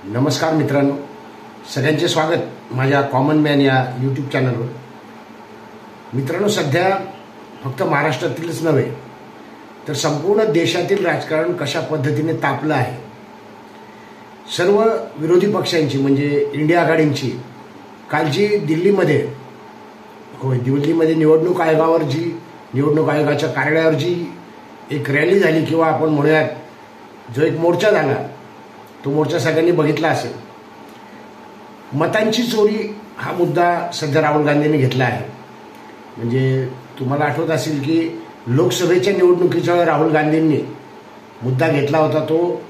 नमस्कार मित्रांनो, सगळ्यांचे स्वागत माझ्या कॉमन मॅन या यूट्यूब चॅनलवर। मित्रांनो, सध्या फक्त महाराष्ट्रातीलच नव्हे तर संपूर्ण देशातील राजकारण कशा पद्धतीने तापलं आहे। सर्व विरोधी पक्षांची म्हणजे इंडिया आघाडींची काल जी दिल्लीमध्ये निवडणूक आयोगावर निवडणूक आयोगाच्या कार्यालयावर जी एक रॅली झाली किंवा आपण म्हणूयात जो एक मोर्चा झाला, तो मोर्चा सगळ्यांनी बघितला असेल। मतांची चोरी हा मुद्दा सध्या राहुल गांधींनी घेतला आहे। म्हणजे तुम्हाला आठवत असेल की लोकसभेच्या निवडणुकीच्या वेळी राहुल गांधींनी मुद्दा घेतला होता, तो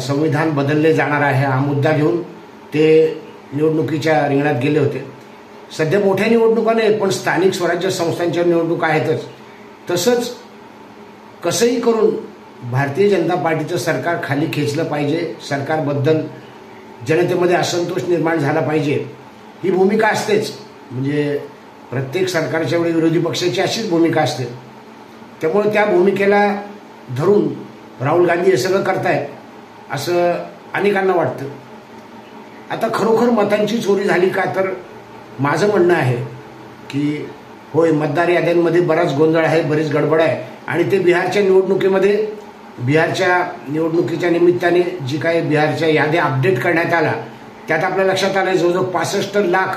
संविधान बदलले जाणार आहे हा मुद्दा घेऊन ते निवडणुकीच्या रिंगणात गेले होते। सध्या मोठ्या निवडणुका नाहीत, पण स्थानिक स्वराज्य संस्थांच्या निवडणुका आहेतच। तसंच कसंही करून भारतीय जनता पार्टीचं सरकार खाली खेचलं पाहिजे, सरकारबद्दल जनतेमध्ये असंतोष निर्माण झाला पाहिजे, ही भूमिका असतेच। म्हणजे प्रत्येक सरकारच्या वेळी विरोधी पक्षाची अशीच भूमिका असते। त्यामुळे त्या भूमिकेला धरून राहुल गांधी हे सगळं करतायत असं अनेकांना वाटतं। आता खरोखर मतांची चोरी झाली का, तर माझं म्हणणं आहे की होय, मतदार याद्यांमध्ये बराच गोंधळ आहे, बरीच गडबड आहे। आणि ते बिहारच्या निवडणुकीच्या निमित्ताने जी काही बिहारच्या याद्या अपडेट करण्यात आल्या, त्यात आपल्या लक्षात आलं जवळजवळ 65 लाख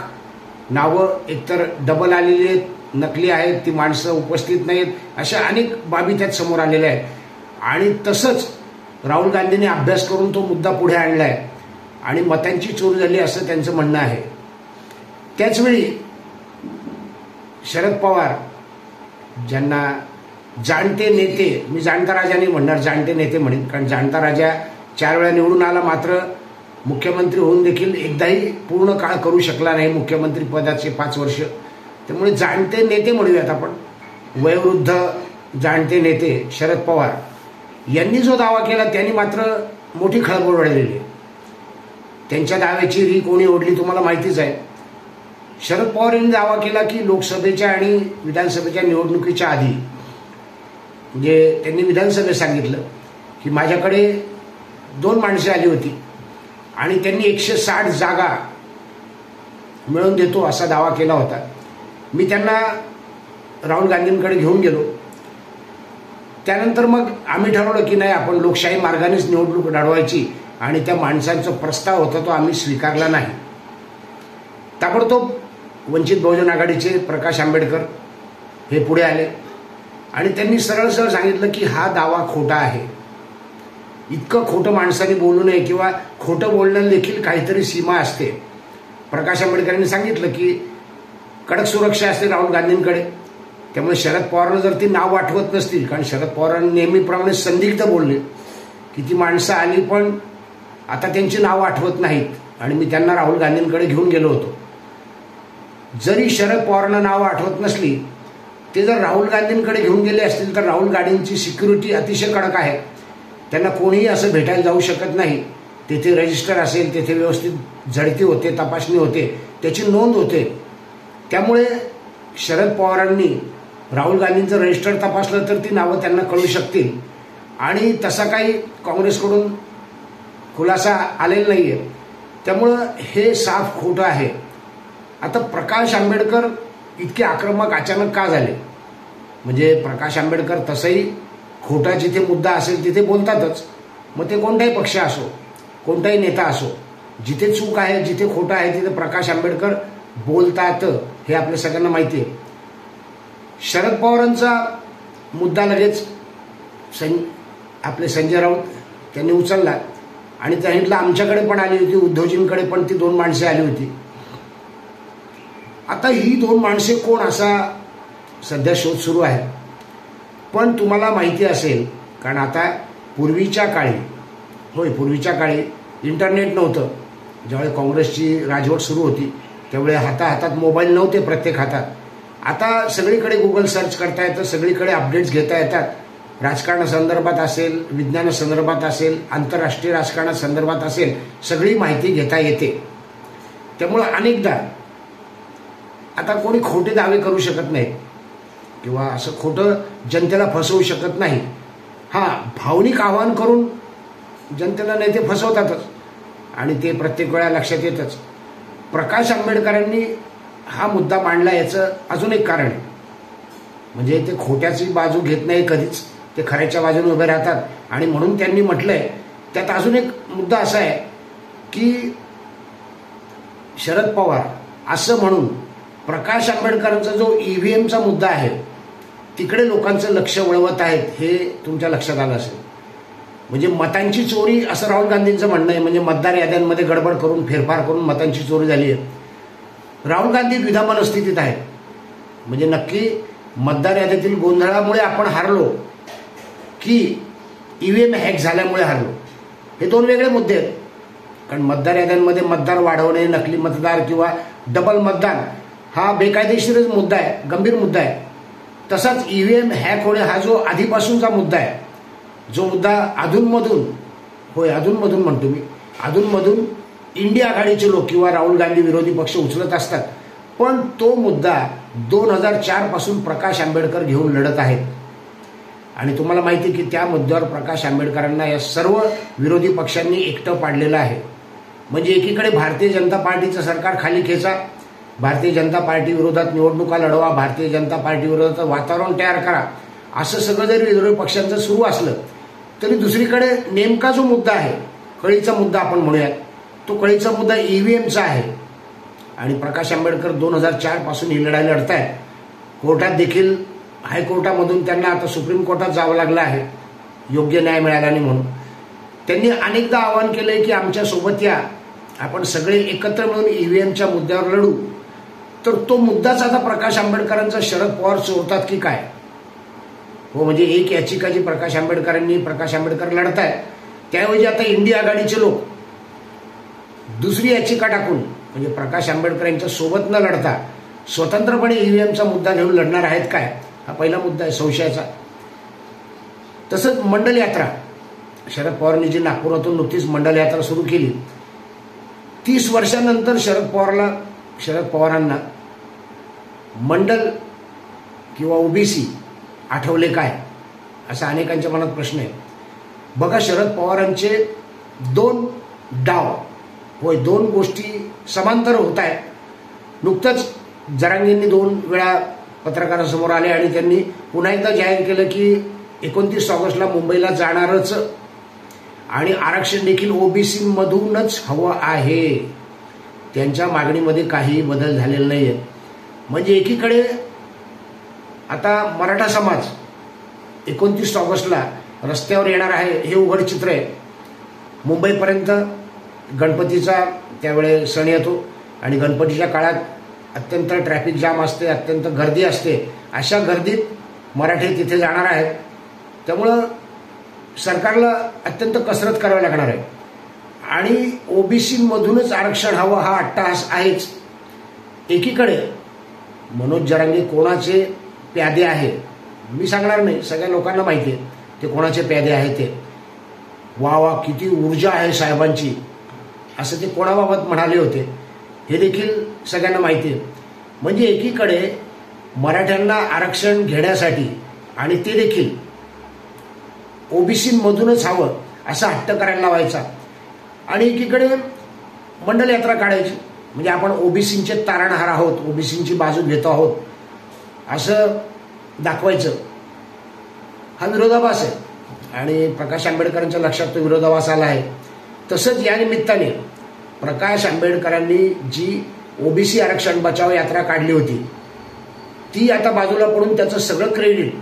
नावं एकतर डबल आलेली आहेत, नकली आहेत, ती माणसं उपस्थित नाहीत, अशा अनेक बाबी त्यात समोर आलेल्या आहेत। आणि तसंच राहुल गांधींनी अभ्यास करून तो मुद्दा पुढे आणलाय आणि मतांची चोरी झाली असं त्यांचं म्हणणं आहे। त्याचवेळी शरद पवार, ज्यांना जाणते नेते, मी जाणता राजा नाही म्हणणार, जाणते नेते म्हणेन, कारण जाणता राजा 4 वेळा निवडून आला, मात्र मुख्यमंत्री होऊन देखील एकदाही पूर्ण काळ करू शकला नाही मुख्यमंत्री पदाचे 5 वर्ष। त्यामुळे जाणते नेते म्हणूयात आपण, वयोवृद्ध जाणते नेते शरद पवार यांनी जो दावा केला त्यांनी मात्र मोठी खळबळ उडवलेली आहे। त्यांच्या दाव्याची री कोणी ओढली तुम्हाला माहितीच आहे। शरद पवार यांनी दावा केला की लोकसभेच्या आणि विधानसभेच्या निवडणुकीच्या आधी, म्हणजे त्यांनी विधानसभेत सांगितलं की माझ्याकडे 2 माणसे आली होती आणि त्यांनी 160 जागा मिळवून देतो असा दावा केला होता। मी त्यांना राहुल गांधींकडे घेऊन गेलो। त्यानंतर मग आम्ही ठरवलं की नाही, आपण लोकशाही मार्गानेच निवडणूक लढवायची, आणि त्या माणसांचा प्रस्ताव होता तो आम्ही स्वीकारला नाही। ताबडतोब वंचित बहुजन आघाडीचे प्रकाश आंबेडकर हे पुढे आले आणि त्यांनी सरळ सांगितलं की हा दावा खोटा आहे। इतकं खोटं माणसाने बोलू नये किंवा खोटं बोलण्याला देखील काहीतरी सीमा असते। प्रकाश आंबेडकरांनी सांगितलं की कडक सुरक्षा असते राहुल गांधींकडे, त्यामुळे शरद पवारांना जर ती नाव आठवत नसतील, कारण शरद पवारांनी नेहमीप्रमाणे संदिग्ध बोलले की ती माणसं आली पण आता त्यांची नावं आठवत नाहीत आणि मी त्यांना राहुल गांधींकडे घेऊन गेलो होतो। जरी शरद पवारांना नावं आठवत नसली, ते जर राहुल गांधींकडे घेऊन गेले असतील तर राहुल गांधींची सिक्युरिटी अतिशय कडक आहे। त्यांना कोणीही असं भेटायला जाऊ शकत नाही। तेथे रजिस्टर असेल, तेथे व्यवस्थित झडती होते, तपासणी होते, त्याची नोंद होते। त्यामुळे शरद पवारांनी राहुल गांधींचं रजिस्टर तपासलं तर ती नावं त्यांना कळू शकतील, आणि तसा काही काँग्रेसकडून खुलासा आलेला नाहीये। त्यामुळं हे साफ खोटं आहे। आता प्रकाश आंबेडकर इतके आक्रमक अचानक का झाले? म्हणजे प्रकाश आंबेडकर तसंही खोटा जिथे मुद्दा असेल तिथे बोलतातच। मग ते कोणताही पक्ष असो, कोणताही नेता असो, जिथे चूक आहे, जिथे खोटं आहे, तिथे प्रकाश आंबेडकर बोलतात, हे आपल्या सगळ्यांना माहिती आहे। शरद पवारांचा मुद्दा लगेच आपले संजय राऊत त्यांनी उचलला आणि सांगितलं आमच्याकडे पण आली होती, उद्धवजींकडे पण ती 2 माणसे आली होती। आता ही 2 माणसे कोण, असा सध्या शोध सुरू आहे। पण तुम्हाला माहिती असेल, कारण आता पूर्वीच्या काळी इंटरनेट नव्हतं। ज्यावेळी काँग्रेसची राजवट सुरू होती त्यावेळी हातात मोबाईल नव्हते प्रत्येक हातात। आता सगळीकडे गुगल सर्च करता येतं, सगळीकडे अपडेट्स घेता येतात। राजकारणासंदर्भात असेल, विज्ञानासंदर्भात असेल, आंतरराष्ट्रीय राजकारणासंदर्भात असेल, सगळी माहिती घेता येते। त्यामुळे अनेकदा आता कोणी खोटे दावे करू शकत नाही किंवा असं खोटं जनतेला फसवू शकत नाही। भावनिक आवाहन करून जनतेला नेते फसवतातच आणि ते प्रत्येक वेळा लक्षात येतच. प्रकाश आंबेडकरांनी हा मुद्दा मांडला याचं अजून एक कारण आहे, म्हणजे ते खोट्याची बाजू घेत नाही कधीच, ते खऱ्याच्या बाजूने उभे राहतात. आणि म्हणून त्यांनी म्हटलंय, त्यात अजून एक मुद्दा असा आहे की शरद पवार असं म्हणून प्रकाश आंबेडकरांचा जो ईव्हीएमचा मुद्दा आहे तिकडे लोकांचं लक्ष वळवत आहेत, हे तुमच्या लक्षात आलं असेल. म्हणजे मतांची चोरी असं राहुल गांधींचं म्हणणं आहे, म्हणजे मतदार याद्यांमध्ये गडबड करून फेरफार करून मतांची चोरी झाली आहे. राहुल गांधी द्विधा मनस्थितीत आहेत, म्हणजे नक्की मतदार यादीतील गोंधळामुळे आपण हारलो की ईव्हीएम हॅक झाल्यामुळे हारलो, हे दोन वेगळे मुद्दे आहेत. कारण मतदार याद्यांमध्ये मतदार वाढवणे, नकली मतदार किंवा डबल मतदान हा बेकायदेशीरच मुद्दा आहे, गंभीर मुद्दा आहे. तसाच ईव्हीएम हॅक होणे हा जो आधीपासूनचा मुद्दा आहे, जो मुद्दा अधूनमधून म्हणतो मी, अधूनमधून इंडिया आघाडीचे लोक किंवा राहुल गांधी विरोधी पक्ष उचलत असतात. पण तो मुद्दा 2004 पासून प्रकाश आंबेडकर घेऊन लढत आहेत. आणि तुम्हाला माहिती की त्या मुद्द्यावर प्रकाश आंबेडकरांना या सर्व विरोधी पक्षांनी एकटं पाडलेलं आहे. म्हणजे एकीकडे भारतीय जनता पार्टीचं सरकार खाली खेचा, भारतीय जनता पार्टी विरोधात निवडणुका लढवा, भारतीय जनता पार्टी विरोधात वातावरण तयार करा, असं सगळं जरी विरोधी पक्षांचं सुरू असलं तरी दुसरीकडे नेमका जो मुद्दा आहे, कळीचा मुद्दा आपण म्हणूयात, तो कळीचा मुद्दा ईव्हीएमचा आहे. आणि प्रकाश आंबेडकर 2004 पासून ही लढाई लढतायत. कोर्टात देखील, हायकोर्टामधून त्यांना आता सुप्रीम कोर्टात जावं लागलं आहे योग्य न्याय मिळाला नाही म्हणून. त्यांनी अनेकदा आवाहन केलंय की आमच्या सोबत या, आपण सगळे एकत्र मिळून ईव्हीएमच्या मुद्द्यावर लढू. तर तो मुद्दाच आता प्रकाश आंबेडकरांचा शरद पवार चोरतात की काय? हो, म्हणजे एक याचिका जी प्रकाश आंबेडकर लढतायत, त्याऐवजी आता इंडिया आघाडीचे लोक दुसरी याचिका टाकून, म्हणजे प्रकाश आंबेडकर यांच्या सोबत न लढता स्वतंत्रपणे ईव्हीएमचा मुद्दा घेऊन लढणार आहेत काय, हा पहिला मुद्दा आहे संशयाचा. तसंच मंडल यात्रा, शरद पवारांनी जी नागपुरातून नुकतीच मंडल यात्रा सुरू केली, 30 वर्षांनंतर शरद पवारांना मंडल किंवा ओबीसी आठवले काय, असा अनेकांच्या मनात प्रश्न आहे. बघा, शरद पवारांचे 2 डाव, होय 2 गोष्टी समांतर होत आहेत. नुकतंच जरांगेंनी 2 वेळा पत्रकारांसमोर आले आणि त्यांनी पुन्हा एकदा जाहीर केलं की 29 ऑगस्टला मुंबईला जाणारच आणि आरक्षण देखील ओबीसी मधूनच हवं आहे. त्यांच्या मागणीमध्ये काही बदल झालेला नाहीये. म्हणजे एकीकडे आता मराठा समाज 29 ऑगस्टला रस्त्यावर येणार आहे, हे उघड चित्र आहे. मुंबईपर्यंत गणपतीचा त्यावेळे सण येतो आणि गणपतीच्या काळात अत्यंत ट्रॅफिक जाम असते, अत्यंत गर्दी असते. अशा गर्दीत मराठे तिथे जाणार आहेत. त्यामुळं सरकारला अत्यंत कसरत करावी लागणार आहे आणि ओबीसीमधूनच आरक्षण हवं हा अट्टहास आहेच. एकीकडे मनोज जरांगे कोणाचे प्यादे आहे मी सांगणार नाही, सगळ्या लोकांना माहिती आहे ते कोणाचे प्यादे आहे. ते वा किती ऊर्जा आहे साहेबांची, असं ते कोणाबाबत म्हणाले होते हे देखील सगळ्यांना माहिती आहे. म्हणजे एकीकडे मराठ्यांना आरक्षण घेण्यासाठी आणि ते देखील ओबीसीमधूनच हवं असा हट्ट करायला लावायचा आणि एकीकडे मंडल यात्रा काढायची, म्हणजे आपण ओबीसींचे तारणहार आहोत, ओबीसींची बाजू घेतो आहोत असं दाखवायचं. हा विरोधाभास आहे आणि प्रकाश आंबेडकरांच्या लक्षात तो विरोधाभास आला आहे. तसंच या निमित्ताने प्रकाश आंबेडकरांनी जी ओबीसी आरक्षण बचाव यात्रा काढली होती ती आता बाजूला पडून त्याचं सगळं क्रेडिट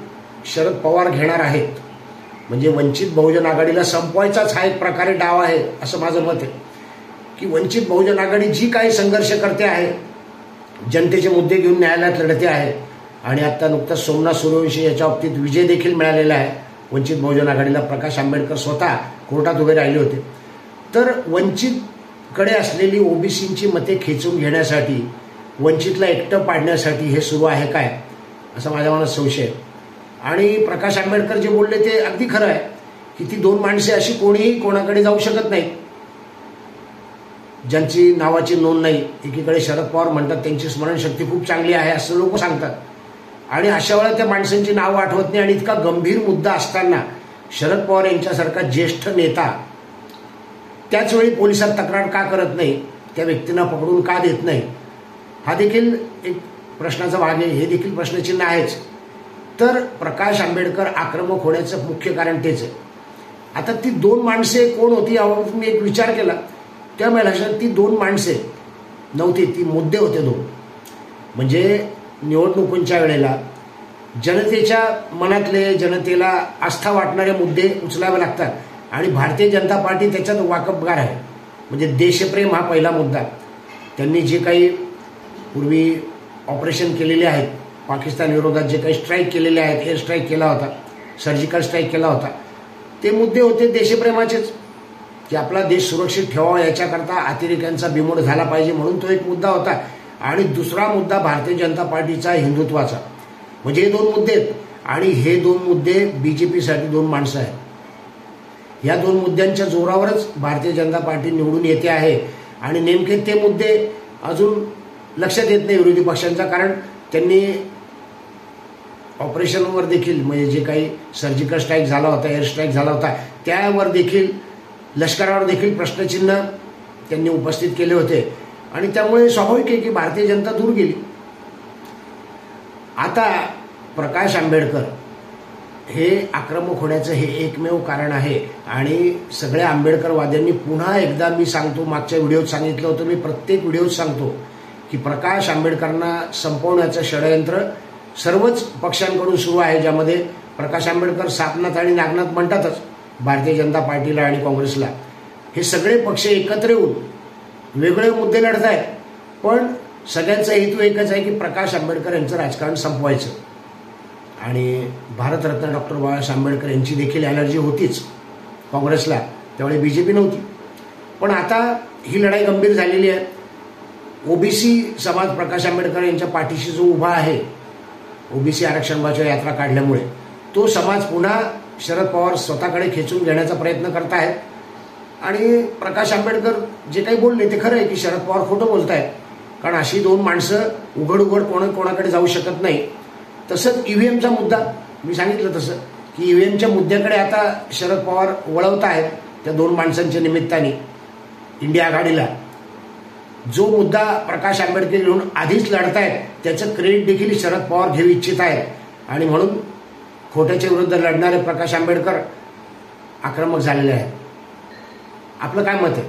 शरद पवार घेणार आहेत. म्हणजे वंचित बहुजन आघाडीला संपवायचाच हा एक प्रकारे डाव आहे असं माझं मत आहे की वंचित बहुजन आघाडी जी काही संघर्ष करते आहे, जनतेचे मुद्दे घेऊन न्यायालयात लढते आहे आणि आता नुकताच सोमनाथ सूर्यवंशी याच्या बाबतीत विजय देखील मिळालेला आहे. वंचित बहुजन आघाडीला प्रकाश आंबेडकर स्वतः कोर्टात उभे राहिले होते. तर वंचितकडे असलेली ओबीसींची मते खेचून घेण्यासाठी, वंचितला एकटं पाडण्यासाठी हे सुरू आहे काय, असा माझ्या मनात संशय आहे. आणि प्रकाश आंबेडकर जे बोलले ते अगदी खरं आहे की ती 2 माणसे अशी कोणीही कोणाकडे जाऊ शकत नाही ज्यांची नावाची नोंद नाही. एकीकडे शरद पवार म्हणतात त्यांची स्मरणशक्ती खूप चांगली आहे असं लोक सांगतात आणि अशा वेळेला त्या माणसांची नावं आठवत नाही. आणि इतका गंभीर मुद्दा असताना शरद पवार यांच्यासारखा ज्येष्ठ नेता त्याच वेळी पोलिसात तक्रार का करत नाही, त्या व्यक्तींना पकडून का देत नाही, हा देखील एक प्रश्नाचा भाग आहे, हे देखील प्रश्नचिन्ह आहेच. तर प्रकाश आंबेडकर आक्रमक होण्याचं मुख्य कारण तेच आहे. आता ती दोन माणसे कोण होती यावर मी एक विचार केला, त्या मला लक्षात ती दोन माणसे नव्हती, ती मुद्दे होते दोन. म्हणजे निवडणुकींच्या वेळेला जनतेच्या मनातले, जनतेला आस्था वाटणारे मुद्दे उचलावे लागतात आणि भारतीय जनता पार्टी त्याच्यात वाकबगार आहे. म्हणजे देशप्रेम हा पहिला मुद्दा. त्यांनी जे काही पूर्वी ऑपरेशन केलेले आहेत, पाकिस्तान विरोधात जे काही स्ट्राईक केलेले आहेत, एअर स्ट्राईक केला होता, सर्जिकल स्ट्राईक केला होता, ते मुद्दे होते देशप्रेमाचेच, की आपला देश सुरक्षित ठेवावा याच्याकरता अतिरेक्यांचा बिमोड झाला पाहिजे म्हणून तो एक मुद्दा होता. आणि दुसरा मुद्दा भारतीय जनता पार्टीचा हिंदुत्वाचा. म्हणजे हे दोन मुद्दे आहेत आणि हे दोन मुद्दे बीजेपीसाठी दोन माणसं आहेत. या दोन मुद्द्यांच्या जोरावरच भारतीय जनता पार्टी निवडून येते आहे. आणि नेमके ते मुद्दे अजून लक्षात येत नाही विरोधी पक्षांचा, कारण त्यांनी ऑपरेशनवर देखील, म्हणजे जे काही सर्जिकल स्ट्राईक झाला होता, एअर स्ट्राईक झाला होता, त्यावर देखील, लष्करावर देखील प्रश्नचिन्ह त्यांनी उपस्थित केले होते. आणि त्यामुळे स्वाभाविक आहे की भारतीय जनता दूर गेली. आता प्रकाश आंबेडकर हे आक्रमक होण्याचं हे एकमेव कारण आहे. आणि सगळ्या आंबेडकरवाद्यांनी पुन्हा एकदा, मी सांगतो, मागच्या व्हिडिओत सांगितलं होतं, मी प्रत्येक व्हिडिओत सांगतो की प्रकाश आंबेडकरांना संपवण्याचं षडयंत्र सर्वच पक्षांकडून सुरू आहे, ज्यामध्ये प्रकाश आंबेडकर सापनाथ आणि नागनाथ म्हणतातच भारतीय जनता पार्टीला आणि काँग्रेसला. हे सगळे पक्ष एकत्र येऊन वेगळे मुद्दे लढत आहेत, पण सगळ्यांचा हेतू एकच आहे की प्रकाश आंबेडकर यांचं राजकारण संपवायचं. आणि भारतरत्न डॉक्टर बाबासाहेब आंबेडकर यांची देखील ॲलर्जी होतीच काँग्रेसला, त्यावेळी बीजेपी नव्हती. पण आता ही लढाई गंभीर झालेली आहे. ओबीसी समाज प्रकाश आंबेडकर यांच्या पाठीशी जो उभा आहे, ओबीसी आरक्षण वाचवा यात्रा काढल्यामुळे, तो समाज पुन्हा शरद पवार स्वतःकडे खेचून घेण्याचा प्रयत्न करत आहेत. आणि प्रकाश आंबेडकर जे काही बोलले ते खरं आहे की शरद पवार खोटं बोलत आहेत, कारण अशी दोन माणसं उघड उघड कोणाकडे जाऊ शकत नाही. तसंच ईव्हीएमचा मुद्दा, मी सांगितलं तसं की ईव्हीएमच्या मुद्द्याकडे आता शरद पवार वळवत आहेत त्या दोन माणसांच्या निमित्ताने इंडिया आघाडीला. जो मुद्दा प्रकाश आंबेडकर घेऊन आधीच लढतायत त्याचं क्रेडिट देखील शरद पवार घेऊ इच्छित आहेत. आणि म्हणून खोट्याच्या विरुद्ध लढणारे प्रकाश आंबेडकर आक्रमक झालेले आहेत. आपलं काय मत आहे?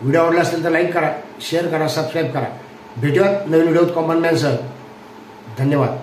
व्हिडिओ आवडला असेल तर लाईक करा, शेअर करा, सबस्क्राईब करा. भेटूयात नवीन व्हिडिओत कॉमन मॅनसह. धन्यवाद.